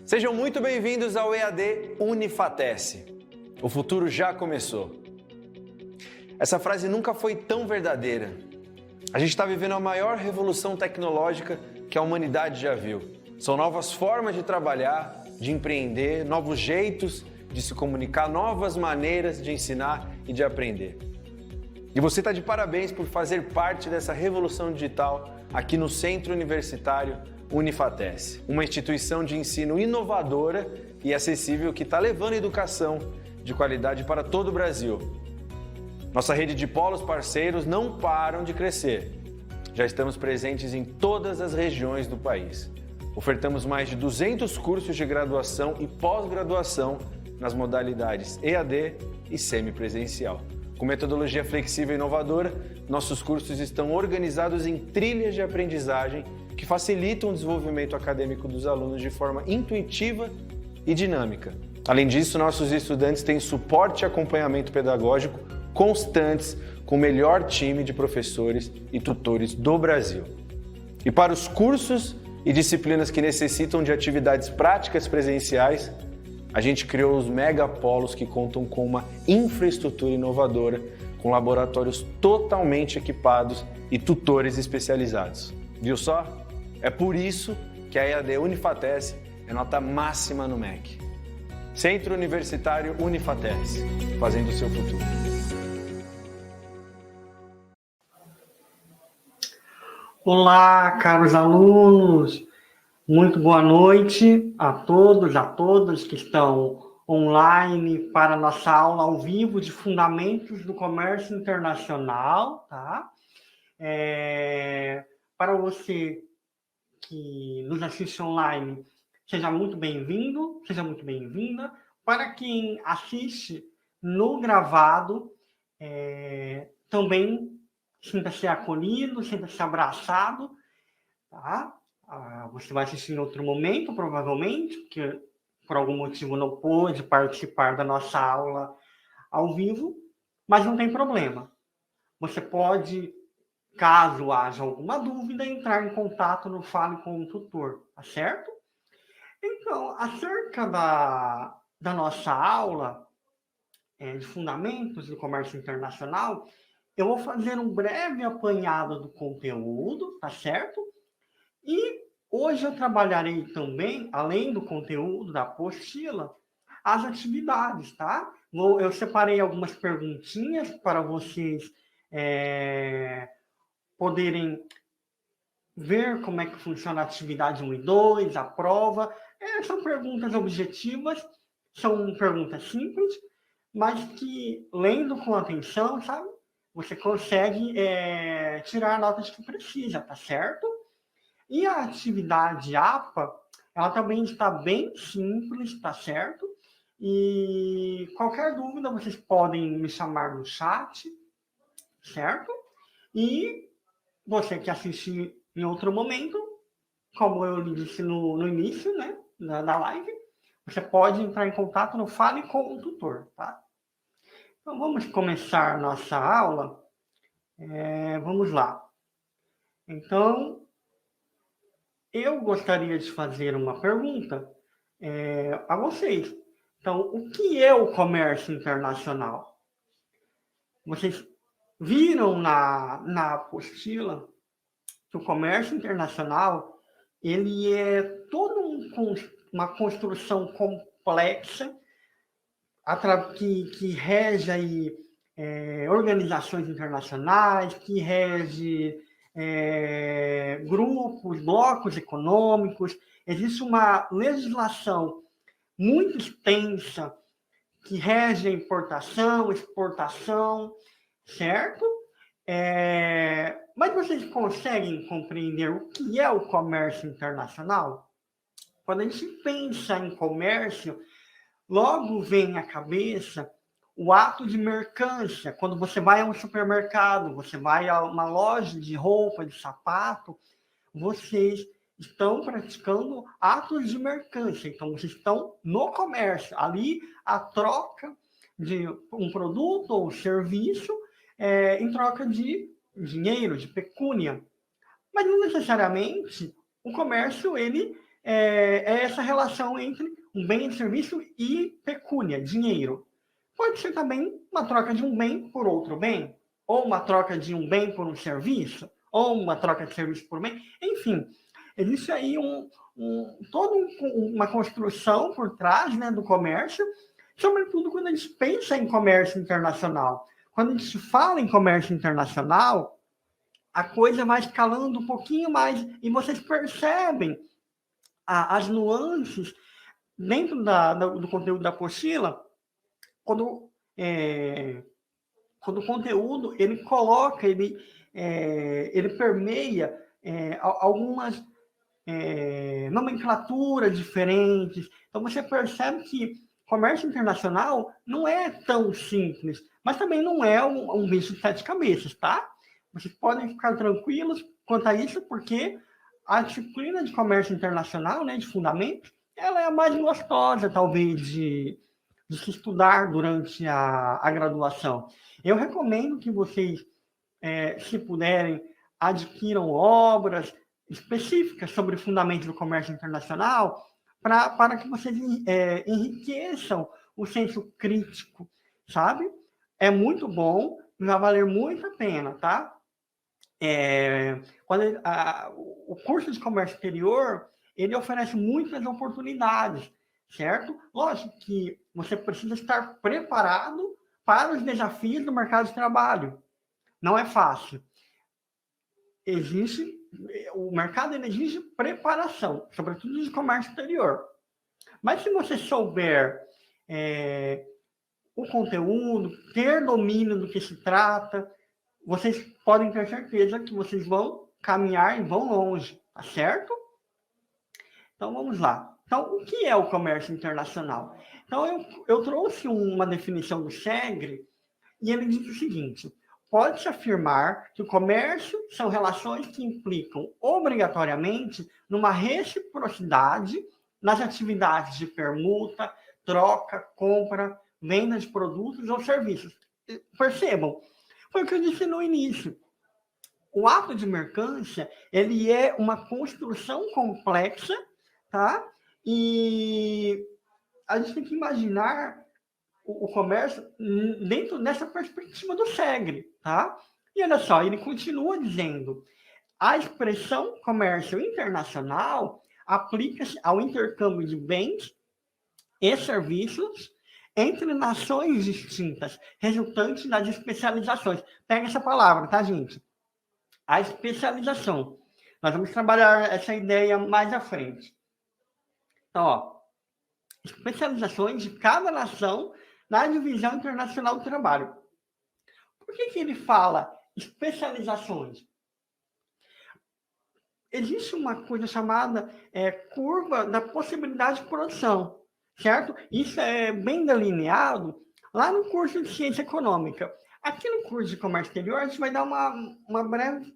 Sejam muito bem-vindos ao EAD Unifatece. O futuro já começou. Essa frase nunca foi tão verdadeira. A gente está vivendo a maior revolução tecnológica que a humanidade já viu. São novas formas de trabalhar, de empreender, novos jeitos de se comunicar, novas maneiras de ensinar e de aprender. E você está de parabéns por fazer parte dessa revolução digital aqui no Centro Universitário Unifatece, uma instituição de ensino inovadora e acessível que está levando educação de qualidade para todo o Brasil. Nossa rede de polos parceiros não param de crescer. Já estamos presentes em todas as regiões do país. Ofertamos mais de 200 cursos de graduação e pós-graduação nas modalidades EAD e semipresencial. Com metodologia flexível e inovadora, nossos cursos estão organizados em trilhas de aprendizagem que facilitam o desenvolvimento acadêmico dos alunos de forma intuitiva e dinâmica. Além disso, nossos estudantes têm suporte e acompanhamento pedagógico constantes com o melhor time de professores e tutores do Brasil. E para os cursos e disciplinas que necessitam de atividades práticas presenciais, a gente criou os megapolos que contam com uma infraestrutura inovadora, com laboratórios totalmente equipados e tutores especializados. Viu só? É por isso que a EAD Unifatece é nota máxima no MEC. Centro Universitário Unifatece, fazendo o seu futuro. Olá, caros alunos! Muito boa noite a todos, a todas que estão online para a nossa aula ao vivo de Fundamentos do Comércio Internacional, tá? Para você que nos assiste online, seja muito bem-vindo, seja muito bem-vinda. Para quem assiste no gravado, também sinta-se acolhido, sinta-se abraçado, tá? Você vai assistir em outro momento, provavelmente, porque por algum motivo não pôde participar da nossa aula ao vivo, mas não tem problema. Você pode, caso haja alguma dúvida, entrar em contato no Fale com o Tutor, tá certo? Então, acerca da nossa aula de Fundamentos do Comércio Internacional, eu vou fazer um breve apanhado do conteúdo, tá certo? E hoje eu trabalharei também, além do conteúdo da apostila, as atividades, tá? Eu separei algumas perguntinhas para vocês poderem ver como é que funciona a atividade 1 e 2, a prova. São perguntas objetivas, são perguntas simples, mas que, lendo com atenção, sabe? Você consegue tirar a nota que precisa, tá certo? E a atividade APA, ela também está bem simples, tá certo? E qualquer dúvida, vocês podem me chamar no chat, certo? E você que assistir em outro momento, como eu lhe disse no início, né, da live, você pode entrar em contato no Fale com o Tutor, tá? Então, vamos começar nossa aula. Vamos lá. Então, eu gostaria de fazer uma pergunta a vocês. Então, o que é o comércio internacional? Vocês viram na apostila que o comércio internacional ele é toda uma construção complexa que rege aí, organizações internacionais, que rege grupos, blocos econômicos. Existe uma legislação muito extensa que rege a importação, exportação, certo? Mas vocês conseguem compreender o que é o comércio internacional? Quando a gente pensa em comércio, logo vem à cabeça o ato de mercância. Quando você vai a um supermercado, você vai a uma loja de roupa, de sapato, vocês estão praticando atos de mercância. Então, vocês estão no comércio. Ali, a troca de um produto ou serviço em troca de dinheiro, de pecúnia. Mas não necessariamente o comércio ele é essa relação entre um bem e serviço e pecúnia, dinheiro. Pode ser também uma troca de um bem por outro bem, ou uma troca de um bem por um serviço, ou uma troca de serviço por bem. Enfim, existe aí toda uma construção por trás, né, do comércio, sobretudo quando a gente pensa em comércio internacional. Quando a gente fala em comércio internacional, a coisa vai escalando um pouquinho mais e vocês percebem as nuances dentro do conteúdo da apostila, quando o conteúdo ele coloca, ele permeia algumas nomenclaturas diferentes. Então você percebe que comércio internacional não é tão simples, mas também não é um bicho de sete cabeças, tá? Vocês podem ficar tranquilos quanto a isso, porque a disciplina de comércio internacional, né, de fundamento, ela é a mais gostosa, talvez, de se estudar durante a graduação. Eu recomendo que vocês, se puderem, adquiram obras específicas sobre fundamentos do comércio internacional, para que vocês enriqueçam o senso crítico, sabe? É muito bom, vai valer muito a pena, tá? O curso de comércio exterior, ele oferece muitas oportunidades, certo? Lógico que você precisa estar preparado para os desafios do mercado de trabalho. Não é fácil. O mercado exige preparação, sobretudo de comércio exterior. Mas se você souber o conteúdo, ter domínio do que se trata, vocês podem ter certeza que vocês vão caminhar e vão longe, tá certo? Então, vamos lá. Então, o que é o comércio internacional? Então, eu trouxe uma definição do Segre e ele diz o seguinte: pode-se afirmar que o comércio são relações que implicam obrigatoriamente numa reciprocidade nas atividades de permuta, troca, compra, venda de produtos ou serviços. Percebam, foi o que eu disse no início. O ato de mercância, ele é uma construção complexa, tá? E a gente tem que imaginar o comércio dentro dessa perspectiva do Segre, tá? E olha só, ele continua dizendo: a expressão comércio internacional aplica-se ao intercâmbio de bens e serviços entre nações distintas, resultantes das especializações. Pega essa palavra, tá, gente? A especialização. Nós vamos trabalhar essa ideia mais à frente. Então, ó, especializações de cada nação na divisão internacional do trabalho. Por que ele fala especializações? Existe uma coisa chamada curva da possibilidade de produção, certo? Isso é bem delineado lá no curso de Ciência Econômica. Aqui no curso de Comércio Exterior, a gente vai dar uma breve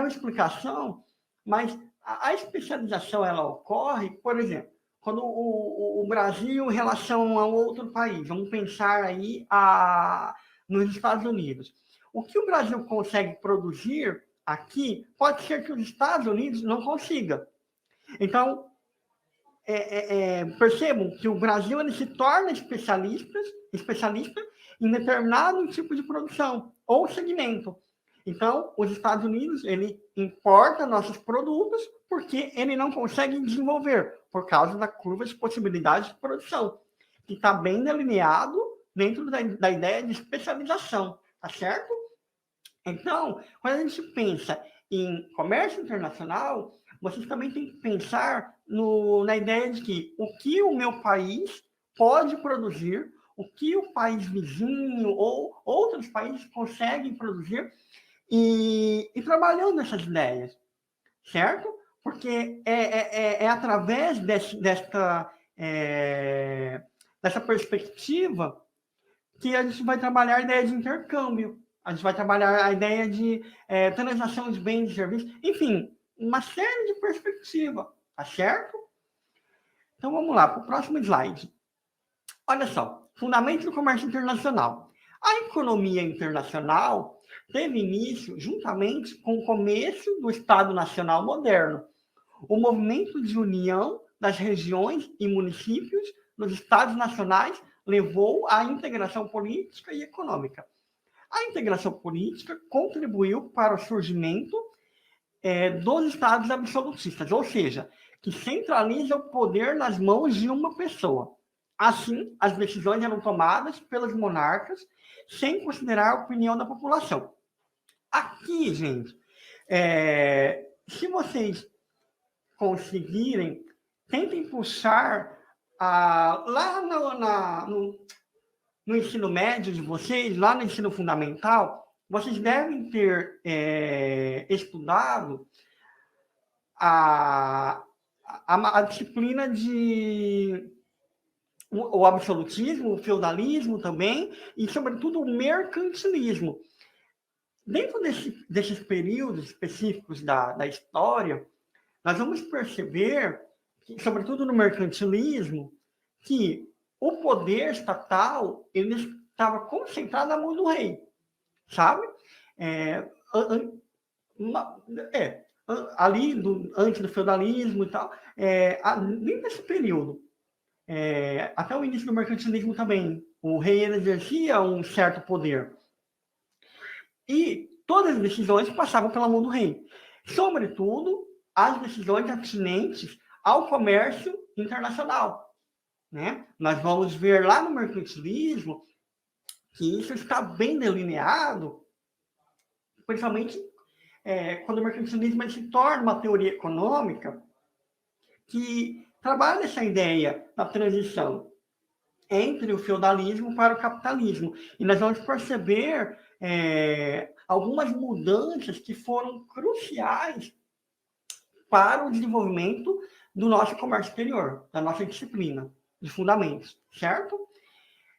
explicação, mas a especialização ela ocorre, por exemplo, quando o Brasil em relação a outro país, vamos pensar aí nos Estados Unidos. O que o Brasil consegue produzir aqui, pode ser que os Estados Unidos não consiga. Então, percebam que o Brasil ele se torna especialista em determinado tipo de produção ou segmento. Então, os Estados Unidos, ele importa nossos produtos porque ele não consegue desenvolver, por causa da curva de possibilidade de produção, que está bem delineado dentro da ideia de especialização, tá certo? Então, quando a gente pensa em comércio internacional, vocês também têm que pensar na ideia de que o que o meu país pode produzir, o que o país vizinho ou outros países conseguem produzir e trabalhando essas ideias, certo? Porque é através dessa perspectiva que a gente vai trabalhar a ideia de intercâmbio, a gente vai trabalhar a ideia de transação de bens e serviços, enfim, uma série de perspectivas, tá certo? Então vamos lá, para o próximo slide. Olha só, fundamentos do comércio internacional. A economia internacional teve início juntamente com o começo do Estado Nacional moderno. o movimento de união das regiões e municípios nos estados nacionais levou à integração política e econômica. A integração política contribuiu para o surgimento dos estados absolutistas, ou seja, que centraliza o poder nas mãos de uma pessoa. Assim, as decisões eram tomadas pelos monarcas sem considerar a opinião da população. Aqui, gente, se vocês conseguirem, tentem puxar lá no ensino médio de vocês, lá no ensino fundamental, vocês devem ter estudado a disciplina de o absolutismo, o feudalismo também, e, sobretudo, o mercantilismo. Dentro desses períodos específicos da história, nós vamos perceber, que, sobretudo no mercantilismo, que o poder estatal ele estava concentrado na mão do rei, sabe? Ali, antes do feudalismo e tal, dentro desse período, até o início do mercantilismo também, o rei exercia um certo poder. E todas as decisões passavam pela mão do rei. Sobretudo, as decisões atinentes ao comércio internacional. Né? Nós vamos ver lá no mercantilismo que isso está bem delineado, principalmente quando o mercantilismo se torna uma teoria econômica que trabalha essa ideia da transição entre o feudalismo para o capitalismo. E nós vamos perceber algumas mudanças que foram cruciais para o desenvolvimento do nosso comércio exterior, da nossa disciplina de fundamentos, certo?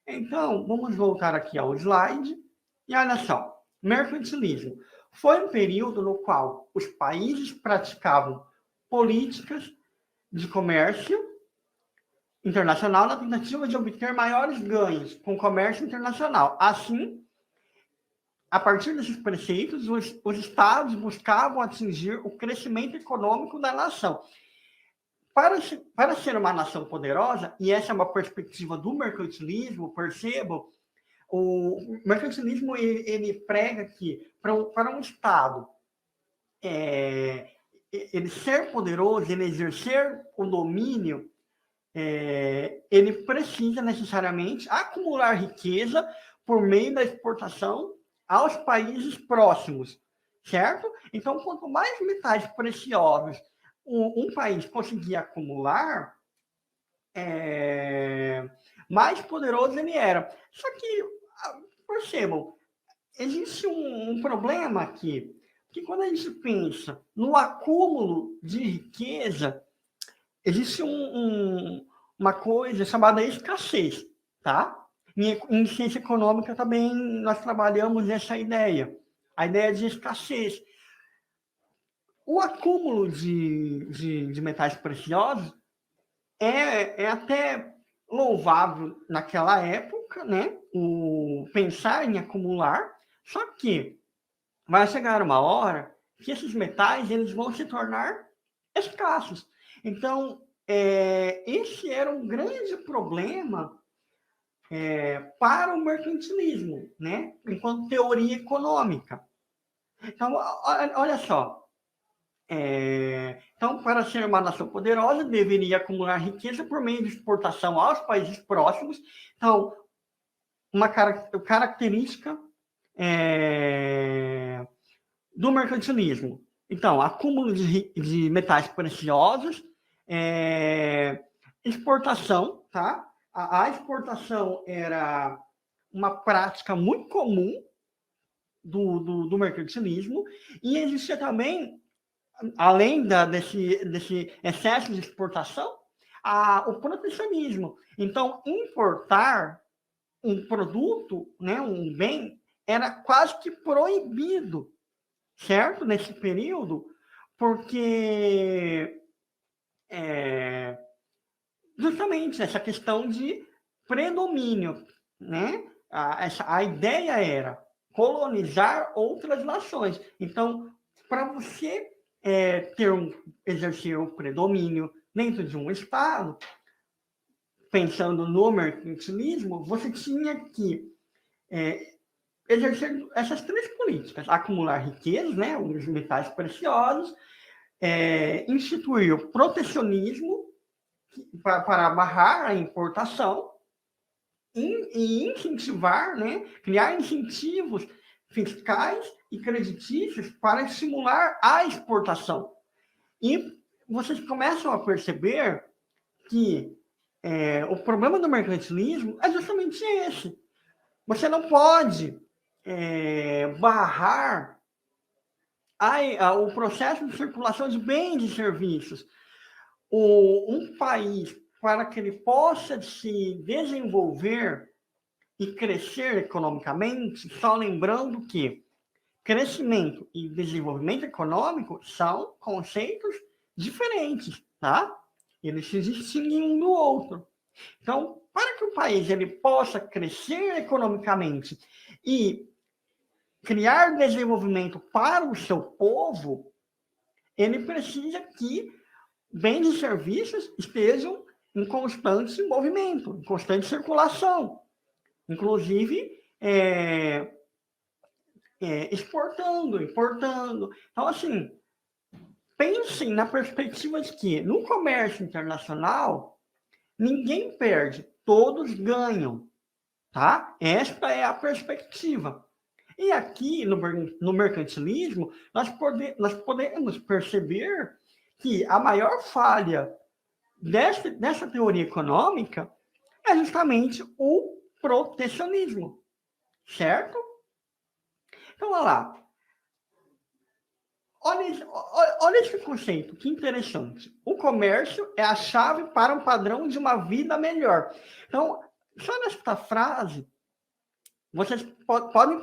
Então, vamos voltar aqui ao slide. E olha só, mercantilismo foi um período no qual os países praticavam políticas de comércio internacional na tentativa de obter maiores ganhos com o comércio internacional. Assim, a partir desses preceitos, os estados buscavam atingir o crescimento econômico da nação. Para ser uma nação poderosa, e essa é uma perspectiva do mercantilismo, percebam, o mercantilismo ele prega que para um Estado ele ser poderoso, ele exercer o domínio, ele precisa necessariamente acumular riqueza por meio da exportação aos países próximos, certo? Então, quanto mais metais preciosos um país conseguia acumular, mais poderoso ele era. Só que, percebam, existe um problema aqui, que quando a gente pensa no acúmulo de riqueza, existe uma coisa chamada escassez, tá? Em ciência econômica também nós trabalhamos essa ideia, a ideia de escassez. O acúmulo de metais preciosos é até louvável naquela época, né? O pensar em acumular, só que vai chegar uma hora que esses metais eles vão se tornar escassos. Então, esse era um grande problema para o mercantilismo, né? Enquanto teoria econômica. Então, olha só. Então, para ser uma nação poderosa, deveria acumular riqueza por meio de exportação aos países próximos. Então, uma característica do mercantilismo. Então, acúmulo de metais preciosos, exportação, tá? A exportação era uma prática muito comum do mercantilismo, e existia também, além desse excesso de exportação, o protecionismo. Então, importar um produto, né, um bem, era quase que proibido, certo? Nesse período, porque justamente essa questão de predomínio, né? A ideia era colonizar outras nações. Então, para você exercer o predomínio dentro de um Estado, pensando no mercantilismo, você tinha que exercer essas três políticas: acumular riquezas, né, os metais preciosos, instituir o protecionismo para barrar a importação e incentivar, né, criar incentivos fiscais e creditícios para estimular a exportação. E vocês começam a perceber que o problema do mercantilismo é justamente esse. Você não pode barrar o processo de circulação de bens e serviços. Um país, para que ele possa se desenvolver e crescer economicamente, só lembrando que crescimento e desenvolvimento econômico são conceitos diferentes, tá? Eles se distinguem um do outro. Então, para que o país ele possa crescer economicamente e criar desenvolvimento para o seu povo, ele precisa que bens e serviços estejam em constante movimento, em constante circulação, inclusive exportando, importando. Então, assim, pensem na perspectiva de que no comércio internacional ninguém perde, todos ganham, tá? Esta é a perspectiva. E aqui no mercantilismo nós podemos perceber que a maior falha dessa teoria econômica é justamente o protecionismo, certo? Então, olha lá. Olha esse conceito, que interessante. O comércio é a chave para um padrão de uma vida melhor. Então, só nesta frase, vocês podem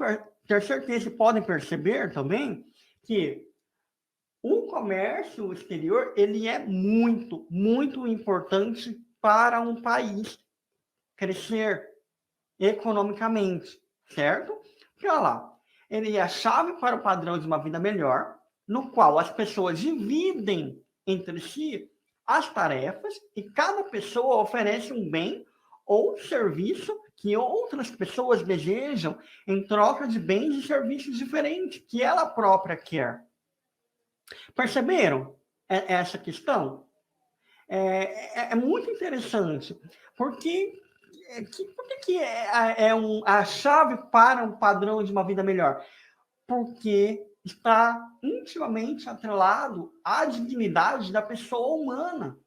ter certeza e podem perceber também que o comércio exterior ele é muito, muito importante para um país crescer economicamente, certo? Porque, olha lá, ele é a chave para o padrão de uma vida melhor, no qual as pessoas dividem entre si as tarefas e cada pessoa oferece um bem ou serviço que outras pessoas desejam em troca de bens e serviços diferentes que ela própria quer. Perceberam essa questão? É muito interessante, porque por que a chave para um padrão de uma vida melhor? Porque está intimamente atrelado à dignidade da pessoa humana,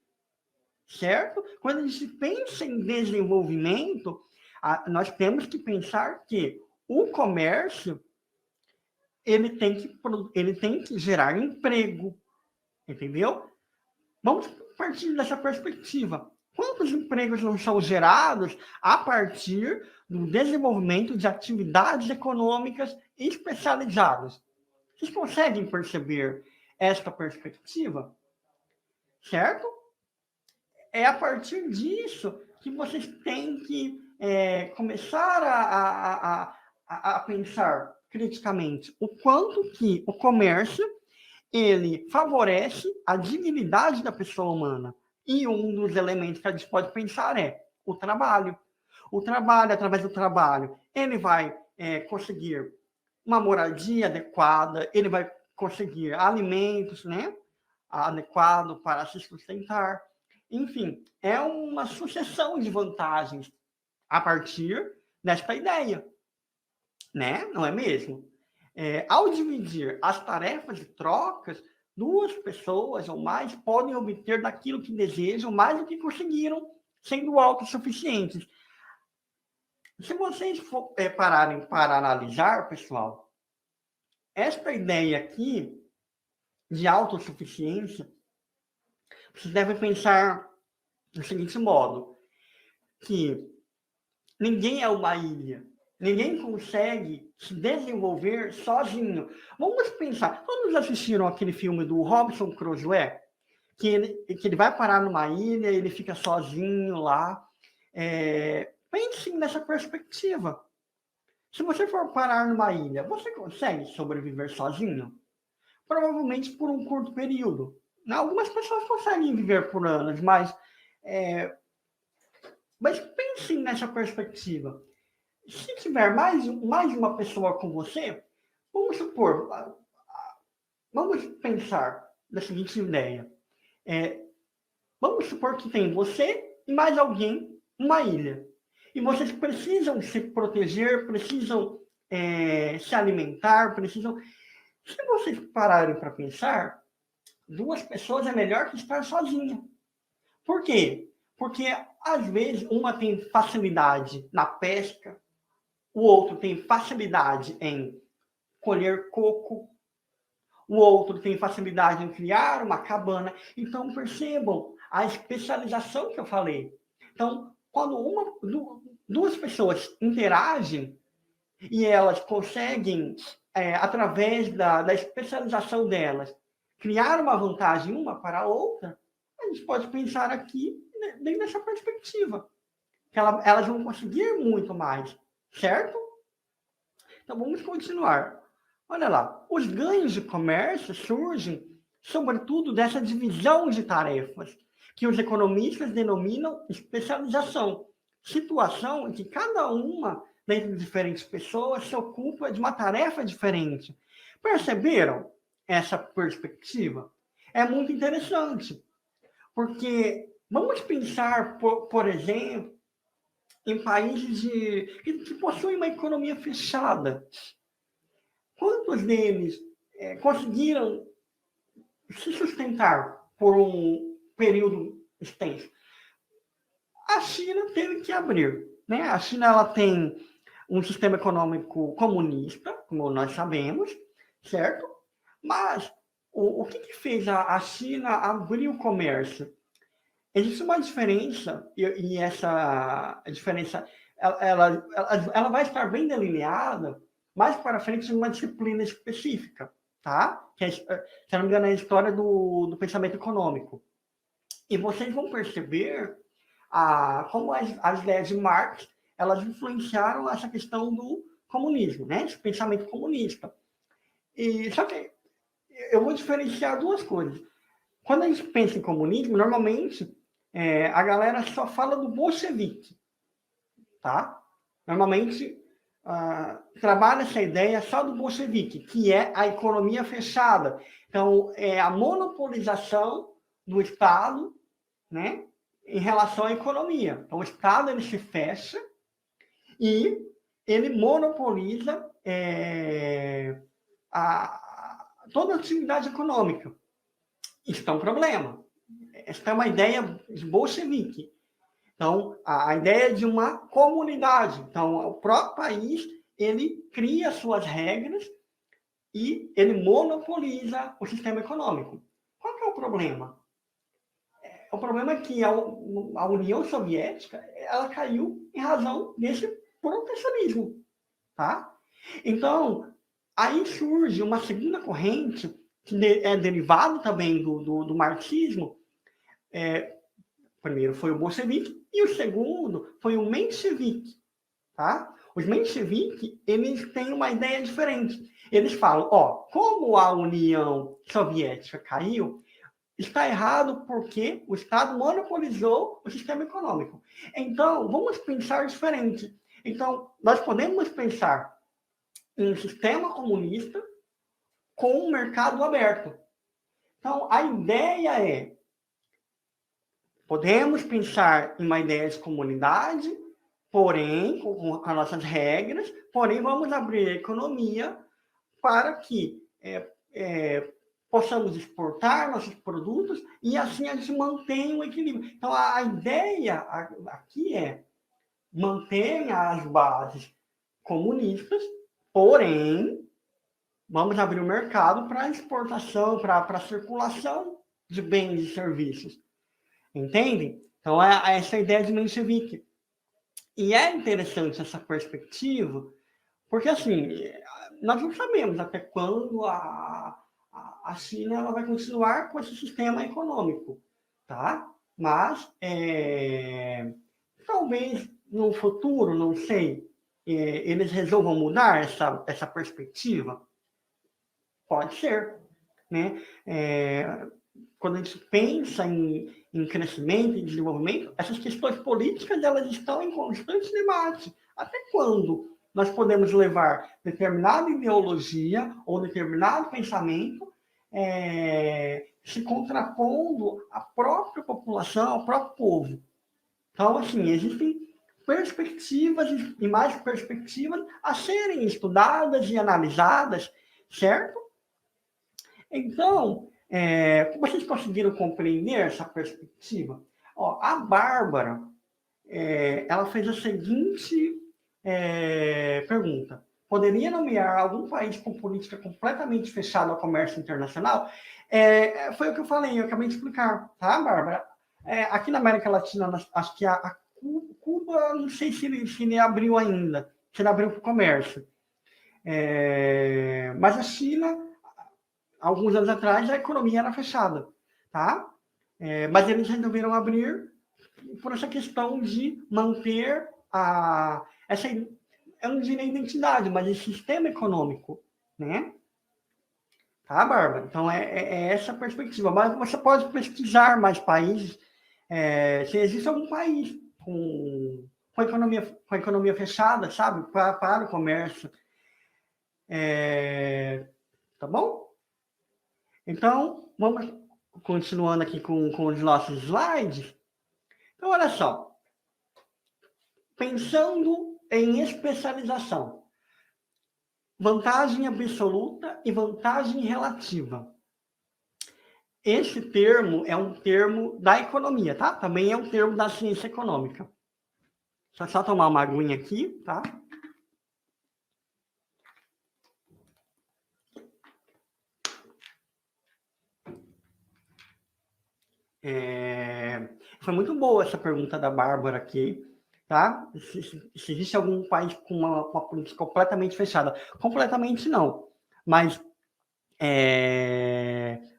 certo? Quando a gente pensa em desenvolvimento, nós temos que pensar que o comércio ele tem que gerar emprego, entendeu? Vamos partir dessa perspectiva. Quantos empregos não são gerados a partir do desenvolvimento de atividades econômicas especializadas? Vocês conseguem perceber esta perspectiva? Certo? É a partir disso que vocês têm que começar a pensar criticamente o quanto que o comércio ele favorece a dignidade da pessoa humana. E um dos elementos que a gente pode pensar é o trabalho. O trabalho, através do trabalho, ele vai conseguir uma moradia adequada, ele vai conseguir alimentos, né, adequado para se sustentar. Enfim, é uma sucessão de vantagens a partir desta ideia, né? Não é mesmo? Ao dividir as tarefas e trocas, duas pessoas ou mais podem obter daquilo que desejam mais do que conseguiram, sendo autossuficientes. Se vocês pararem para analisar, pessoal, esta ideia aqui de autossuficiência, vocês devem pensar do seguinte modo, que ninguém é uma ilha, ninguém consegue se desenvolver sozinho. Vamos pensar, todos assistiram aquele filme do Robinson Crusoe, que ele vai parar numa ilha, ele fica sozinho lá. Pense nessa perspectiva. Se você for parar numa ilha, você consegue sobreviver sozinho? provavelmente por um curto período. Algumas pessoas conseguem viver por anos, mas pense nessa perspectiva. Se tiver mais uma pessoa com você, vamos supor, vamos pensar da seguinte ideia. Vamos supor que tem você e mais alguém numa ilha. E vocês precisam se proteger, precisam se alimentar, precisam... Se vocês pararem para pensar, 2 pessoas é melhor que estar sozinha. Por quê? Porque, às vezes, uma tem facilidade na pesca, o outro tem facilidade em colher coco, o outro tem facilidade em criar uma cabana. Então, percebam a especialização que eu falei. Então, quando 2 pessoas interagem e elas conseguem, através da especialização delas, criar uma vantagem uma para a outra, a gente pode pensar aqui dentro dessa perspectiva. Que elas vão conseguir muito mais, certo? Então, vamos continuar. Olha lá, os ganhos de comércio surgem, sobretudo, dessa divisão de tarefas, que os economistas denominam especialização. Situação em que cada uma, dentre diferentes pessoas, se ocupa de uma tarefa diferente. Perceberam essa perspectiva? É muito interessante, porque vamos pensar, por exemplo, em países que possuem uma economia fechada. Quantos deles conseguiram se sustentar por um período extenso? A China teve que abrir. Né? A China ela tem um sistema econômico comunista, como nós sabemos, certo? Mas o que fez a China abrir o comércio? Existe uma diferença, e essa diferença ela vai estar bem delineada mais para frente de uma disciplina específica, tá? Que se não me engano, é a história do pensamento econômico. E vocês vão perceber como as ideias de Marx elas influenciaram essa questão do comunismo, né? Esse pensamento comunista. Só que eu vou diferenciar 2 coisas. Quando a gente pensa em comunismo, normalmente a galera só fala do bolchevique, tá? Normalmente trabalha essa ideia só do bolchevique, que é a economia fechada. Então, é a monopolização do Estado, né, em relação à economia. Então, o Estado ele se fecha e ele monopoliza toda a atividade econômica. Isso é um problema. Essa é uma ideia de bolchevique. Então, a ideia de uma comunidade. Então, o próprio país, ele cria suas regras e ele monopoliza o sistema econômico. Qual que é o problema? O problema é que a União Soviética, ela caiu em razão desse protecionismo, tá? Então, aí surge uma segunda corrente, que é derivada também do marxismo. Primeiro foi o bolchevique e o segundo foi o menchevique, tá? Os mencheviques, eles têm uma ideia diferente. Eles falam, como a União Soviética caiu, está errado porque o Estado monopolizou o sistema econômico. Então, vamos pensar diferente. Então, nós podemos pensar em um sistema comunista com um mercado aberto. Então, a ideia é podemos pensar em uma ideia de comunidade, porém, com as nossas regras, porém, vamos abrir a economia para que possamos exportar nossos produtos e assim a gente mantém o equilíbrio. Então, a ideia aqui é manter as bases comunistas, porém, vamos abrir o mercado para exportação, para circulação de bens e serviços. Entendem? Então, é essa ideia de menchevique. E é interessante essa perspectiva, porque, assim, nós não sabemos até quando a China ela vai continuar com esse sistema econômico, tá? Mas, talvez, no futuro, não sei, eles resolvam mudar essa perspectiva? Pode ser. né? Quando a gente pensa em crescimento e desenvolvimento, essas questões políticas elas estão em constante debate. Até quando nós podemos levar determinada ideologia ou determinado pensamento se contrapondo à própria população, ao próprio povo? Então, assim, existem perspectivas e mais perspectivas a serem estudadas e analisadas, certo? Então, como vocês conseguiram compreender essa perspectiva? Ó, a Bárbara, ela fez a seguinte pergunta. Poderia nomear algum país com política completamente fechada ao comércio internacional? Foi o que eu falei, eu acabei de explicar, tá, Bárbara? Aqui na América Latina, acho que a Cuba, não sei se ele abriu ainda, se ele abriu para o comércio. Mas a China, alguns anos atrás, a economia era fechada, tá? Mas eles resolveram abrir por essa questão de manter essa, eu não diria identidade, mas esse sistema econômico, né? Tá, Bárbara? Então, é essa perspectiva. Mas você pode pesquisar mais países, se existe algum país com economia fechada, sabe? Para o comércio. Tá bom? Então, vamos continuando aqui com os nossos slides. Então, olha só. Pensando em especialização. Vantagem absoluta e vantagem relativa. Esse termo é um termo da economia, tá? Também é um termo da ciência econômica. Deixa eu só tomar uma aguinha aqui, tá? Foi muito boa essa pergunta da Bárbara aqui, tá? Se existe algum país com uma política completamente fechada. Completamente não, mas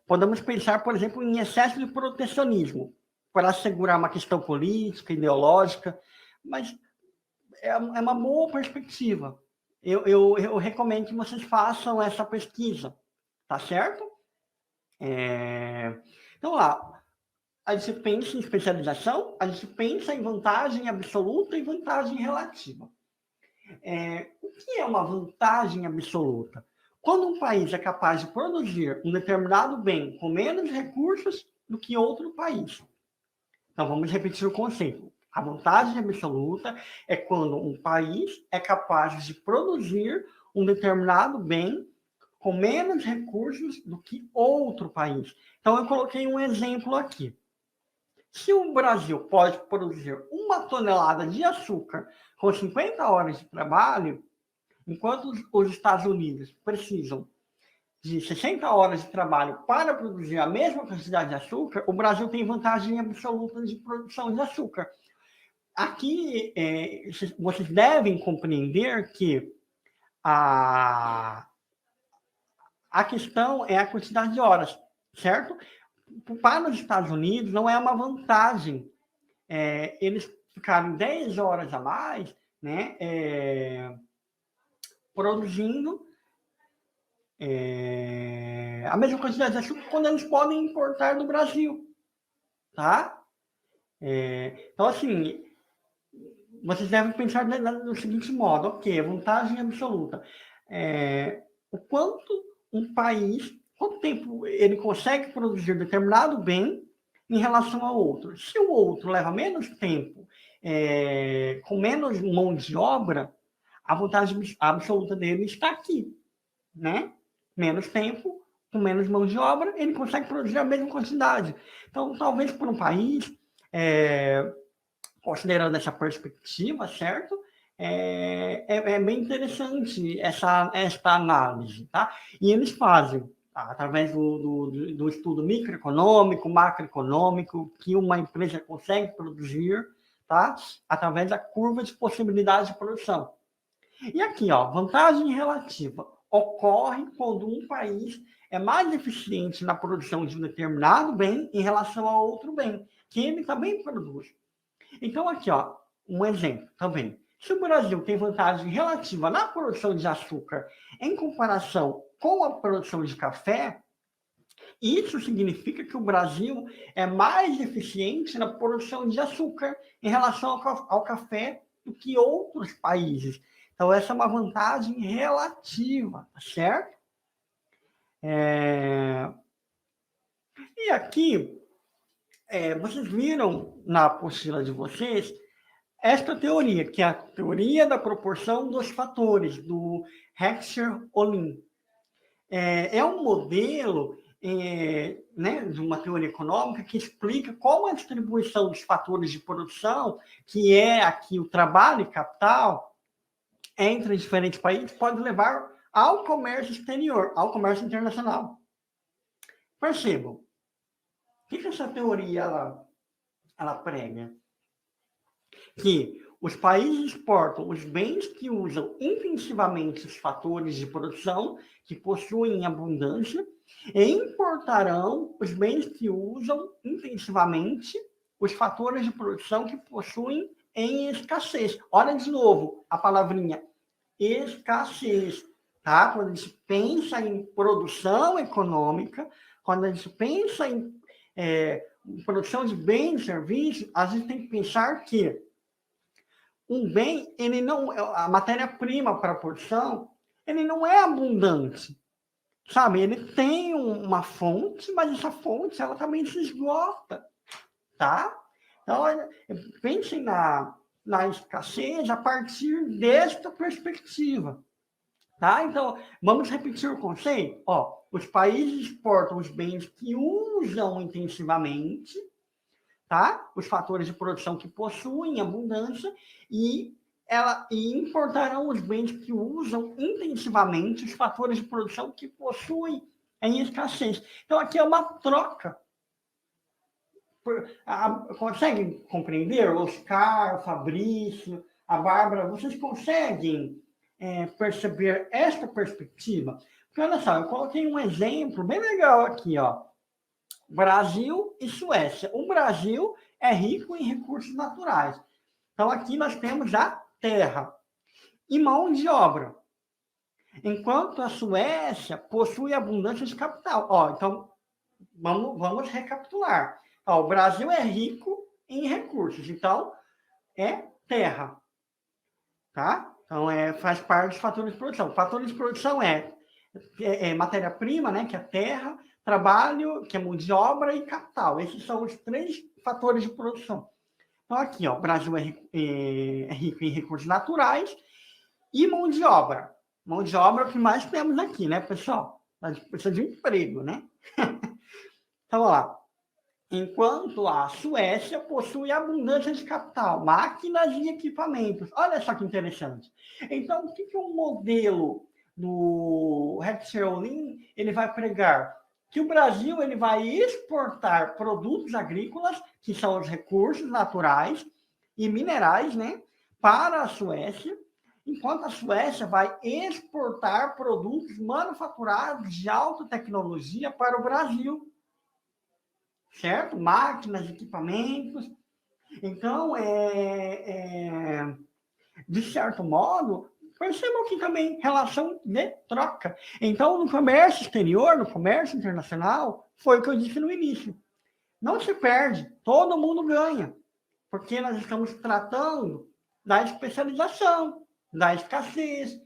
podemos pensar, por exemplo, em excesso de protecionismo, para assegurar uma questão política, ideológica, mas é uma boa perspectiva. Eu recomendo que vocês façam essa pesquisa, tá certo? Então, lá, a gente pensa em especialização, a gente pensa em vantagem absoluta e vantagem relativa. O que é uma vantagem absoluta? Quando um país é capaz de produzir um determinado bem com menos recursos do que outro país. Então, vamos repetir o conceito. A vantagem absoluta é quando um país é capaz de produzir um determinado bem com menos recursos do que outro país. Então, eu coloquei um exemplo aqui. Se o Brasil pode produzir 1 tonelada de açúcar com 50 horas de trabalho, enquanto os Estados Unidos precisam de 60 horas de trabalho para produzir a mesma quantidade de açúcar, o Brasil tem vantagem absoluta de produção de açúcar. Aqui, vocês devem compreender que a questão é a quantidade de horas, certo? Para os Estados Unidos, não é uma vantagem eles ficarem 10 horas a mais, né, produzindo a mesma quantidade de açúcar quando eles podem importar do Brasil, tá? Então, assim, vocês devem pensar no seguinte modo, ok, vantagem absoluta. O quanto um país, quanto tempo ele consegue produzir determinado bem em relação ao outro. Se o outro leva menos tempo, com menos mão de obra, a vantagem absoluta dele está aqui, né? Menos tempo, com menos mão de obra, ele consegue produzir a mesma quantidade. Então, talvez por um país, considerando essa perspectiva, certo? É bem interessante essa análise, tá? E eles fazem, através do estudo microeconômico, macroeconômico, que uma empresa consegue produzir, tá? Através da curva de possibilidade de produção. E aqui, ó, vantagem relativa. Ocorre quando um país é mais eficiente na produção de um determinado bem em relação a outro bem, que ele também produz. Então, aqui, ó, um exemplo também. Se o Brasil tem vantagem relativa na produção de açúcar em comparação com a produção de café, Isso significa que o Brasil é mais eficiente na produção de açúcar em relação ao café do que outros países. Então, essa é uma vantagem relativa, tá certo? E aqui, vocês viram na apostila de vocês esta teoria, que é a teoria da proporção dos fatores, do Heckscher-Ohlin. É um modelo né, de uma teoria econômica que explica como a distribuição dos fatores de produção, que é aqui o trabalho e capital, entre diferentes países, pode levar ao comércio exterior, ao comércio internacional. Percebam, o que essa teoria ela prega? Que os países exportam os bens que usam intensivamente os fatores de produção, que possuem abundância, e importarão os bens que usam intensivamente os fatores de produção que possuem em escassez. Olha de novo a palavrinha escassez, tá? Quando a gente pensa em produção econômica, quando a gente pensa em produção de bens e serviços, a gente tem que pensar que um bem, ele não, a matéria-prima para a produção, ele não é abundante, sabe? Ele tem uma fonte, mas essa fonte, ela também se esgota, tá? Então, pensem na escassez a partir desta perspectiva, tá? Então, vamos repetir o conceito? Ó, os países exportam os bens que usam intensivamente, tá? Os fatores de produção que possuem abundância e importarão os bens que usam intensivamente os fatores de produção que possuem em escassez. Então, aqui é uma troca. Conseguem compreender? Oscar, Fabrício, a Bárbara, vocês conseguem perceber esta perspectiva? Porque, olha só, eu coloquei um exemplo bem legal aqui, ó. Brasil e Suécia. O Brasil é rico em recursos naturais. Então, aqui nós temos a terra e mão de obra. Enquanto a Suécia possui abundância de capital. Ó, então, vamos recapitular. Ó, o Brasil é rico em recursos. Então, é terra. Tá? Então, faz parte dos fatores de produção. Fatores de produção é matéria-prima, né, que é terra, trabalho, que é mão de obra, e capital. Esses são os 3 fatores de produção. Então, aqui, ó, o Brasil é rico em recursos naturais e mão de obra. Mão de obra é o que mais temos aqui, né, pessoal? A gente precisa de emprego, né? Então, olha lá. Enquanto a Suécia possui abundância de capital, máquinas e equipamentos. Olha só que interessante. Então, o que um modelo do Heckscher-Ohlin ele vai pregar? Que o Brasil ele vai exportar produtos agrícolas, que são os recursos naturais e minerais, né, para a Suécia, enquanto a Suécia vai exportar produtos manufaturados de alta tecnologia para o Brasil. Certo? Máquinas, equipamentos. Então, de certo modo, percebam que também relação de troca. Então, no comércio exterior, no comércio internacional, foi o que eu disse no início. Não se perde, todo mundo ganha, porque nós estamos tratando da especialização, da escassez.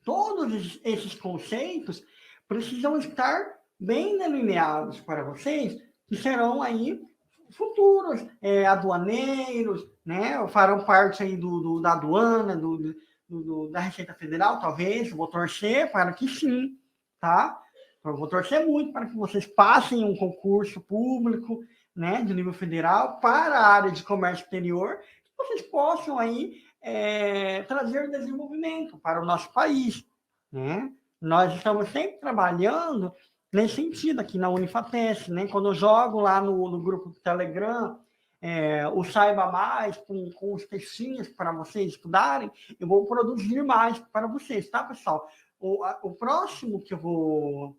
Todos esses conceitos precisam estar bem delineados para vocês, que serão aí futuros aduaneiros, né? Farão parte aí da aduana, da Receita Federal, talvez. Vou torcer para que sim, tá? Eu vou torcer muito para que vocês passem um concurso público, né, de nível federal para a área de comércio exterior, que vocês possam aí trazer desenvolvimento para o nosso país, né? Nós estamos sempre trabalhando nesse sentido aqui na Unifatesc, né? Quando eu jogo lá no grupo do Telegram, o Saiba Mais, com os textinhos para vocês estudarem, eu vou produzir mais para vocês, tá, pessoal? O próximo que eu vou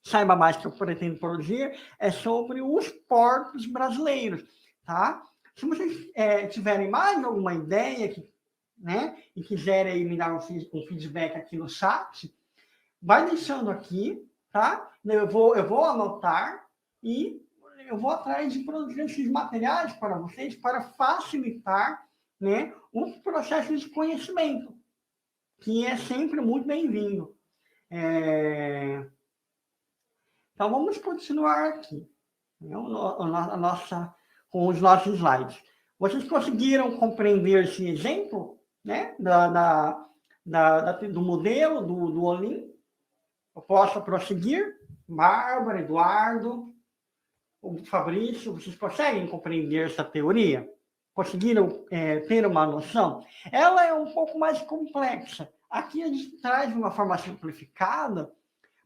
Saiba Mais que eu pretendo produzir é sobre os portos brasileiros, tá? Se vocês tiverem mais alguma ideia, né, e quiserem me dar um feedback aqui no chat, vai deixando aqui, tá? Eu vou anotar e eu vou atrás de produzir esses materiais para vocês para facilitar, né, o processo de conhecimento, que é sempre muito bem-vindo. Então, vamos continuar aqui, né, com os nossos slides. Vocês conseguiram compreender esse exemplo, né, do modelo do Olim? Eu posso prosseguir? Bárbara, Eduardo, o Fabrício, vocês conseguem compreender essa teoria? Conseguiram ter uma noção? Ela é um pouco mais complexa. Aqui a gente traz de uma forma simplificada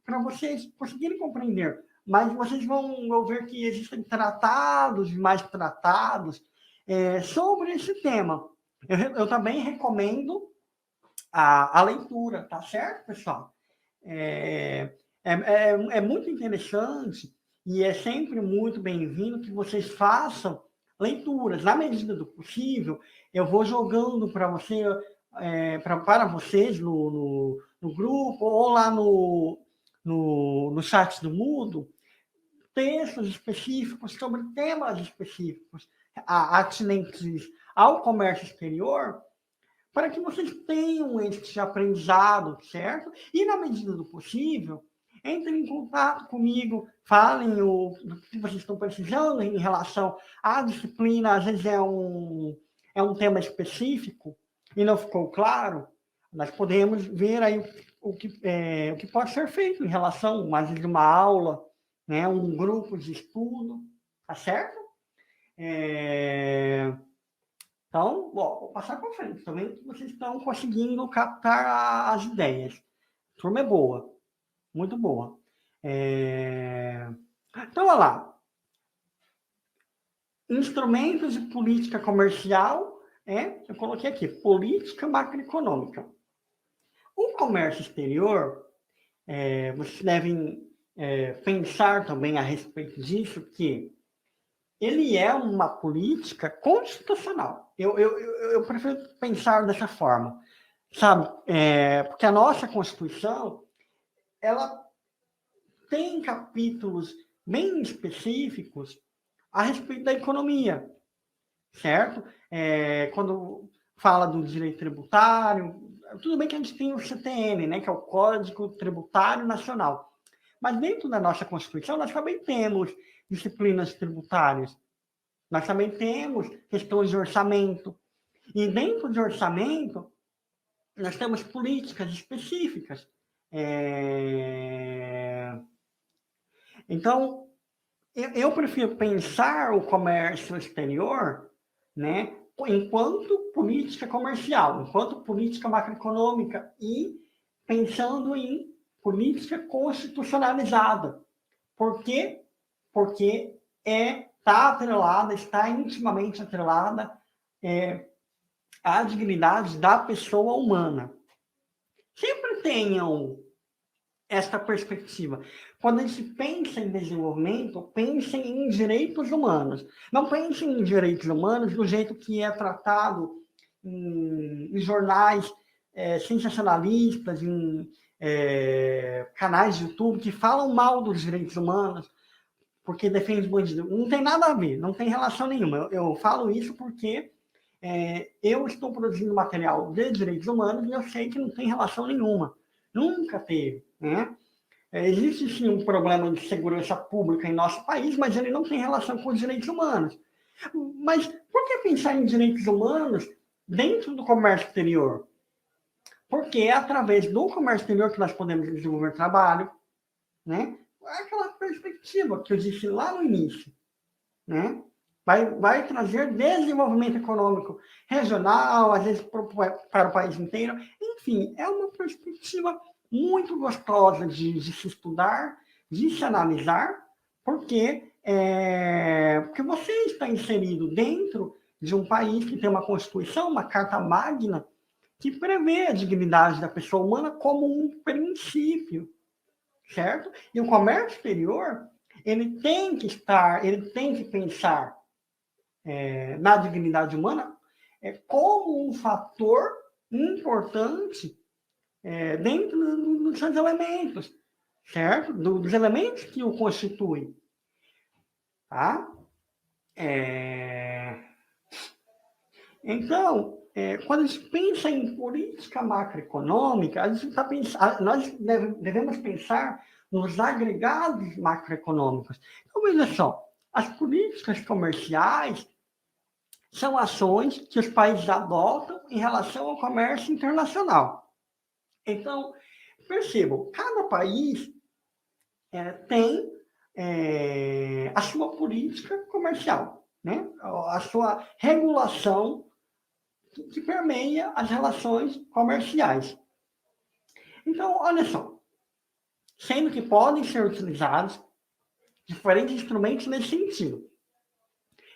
para vocês conseguirem compreender. Mas vocês vão ver que existem tratados e mais tratados sobre esse tema. Eu também recomendo a leitura, tá certo, pessoal? É muito interessante e é sempre muito bem-vindo que vocês façam leituras. Na medida do possível, eu vou jogando para você, para vocês no grupo ou lá no chat do Moodle, textos específicos sobre temas específicos atinentes ao comércio exterior, para que vocês tenham esse aprendizado, certo? E, na medida do possível, entrem em contato comigo, falem o que vocês estão precisando em relação à disciplina. Às vezes é um tema específico e não ficou claro. Nós podemos ver aí o que pode ser feito em relação, às vezes, uma aula, né, um grupo de estudo, tá certo? Então, vou passar para frente. Também vocês estão conseguindo captar as ideias. A turma é boa. Muito boa. Então, olha lá. Instrumentos de política comercial. Eu coloquei aqui. Política macroeconômica. O comércio exterior, vocês devem pensar também a respeito disso, que ele é uma política constitucional. Eu prefiro pensar dessa forma, sabe? Porque a nossa Constituição, ela tem capítulos bem específicos a respeito da economia, certo? Quando fala do direito tributário, tudo bem que a gente tem o CTN, né, que é o Código Tributário Nacional. Mas dentro da nossa Constituição, nós também temos disciplinas tributárias. Nós também temos questões de orçamento. E dentro de orçamento, nós temos políticas específicas. Então, eu prefiro pensar o comércio exterior, né, enquanto política comercial, enquanto política macroeconômica e pensando em política constitucionalizada. Por quê? Porque está intimamente atrelada à dignidade da pessoa humana. Sempre tenham esta perspectiva. Quando a gente pensa em desenvolvimento, pensem em direitos humanos. Não pensem em direitos humanos do jeito que é tratado em jornais sensacionalistas, em canais de YouTube que falam mal dos direitos humanos, porque defende bandido. Não tem nada a ver, não tem relação nenhuma. Eu falo isso porque eu estou produzindo material de direitos humanos e eu sei que não tem relação nenhuma. Nunca teve, né? Existe sim um problema de segurança pública em nosso país, mas ele não tem relação com os direitos humanos. Mas por que pensar em direitos humanos dentro do comércio exterior? Porque é através do comércio exterior que nós podemos desenvolver trabalho, né? Aquela perspectiva que eu disse lá no início, né? Vai trazer desenvolvimento econômico regional, às vezes para o país inteiro. Enfim, é uma perspectiva muito gostosa de se estudar, de se analisar, porque você está inserido dentro de um país que tem uma Constituição, uma Carta Magna, que prevê a dignidade da pessoa humana como um princípio, certo? E o comércio exterior, ele tem que pensar na dignidade humana como um fator importante dentro dos seus elementos. certo? Dos elementos que o constituem, tá? Então, quando a gente pensa em política macroeconômica, a gente nós devemos pensar nos agregados macroeconômicos. Então, veja só, as políticas comerciais são ações que os países adotam em relação ao comércio internacional. Então, percebam, cada país tem a sua política comercial, né? A sua regulação que permeia as relações comerciais. Então, olha só, sendo que podem ser utilizados diferentes instrumentos nesse sentido.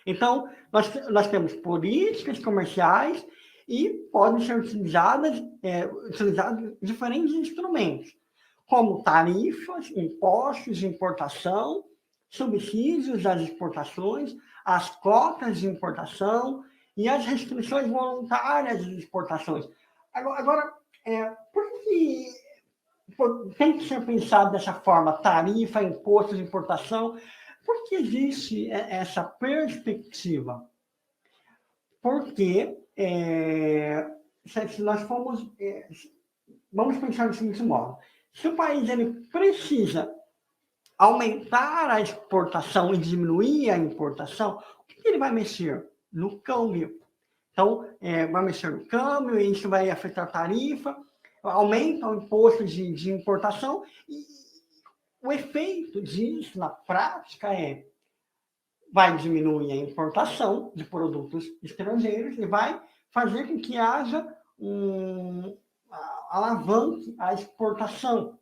Então, nós temos políticas comerciais e podem ser utilizados diferentes instrumentos, como tarifas, impostos de importação, subsídios às exportações, as cotas de importação e as restrições voluntárias de exportações. Agora, por que tem que ser pensado dessa forma, tarifa, imposto de importação? Por que existe essa perspectiva? Porque se nós vamos pensar do seguinte modo, se o país ele precisa aumentar a exportação e diminuir a importação, o que ele vai mexer? No câmbio. Então, vai mexer no câmbio, e isso vai afetar a tarifa, aumenta o imposto de importação, e o efeito disso, na prática, vai diminuir a importação de produtos estrangeiros e vai fazer com que haja alavanque a exportação.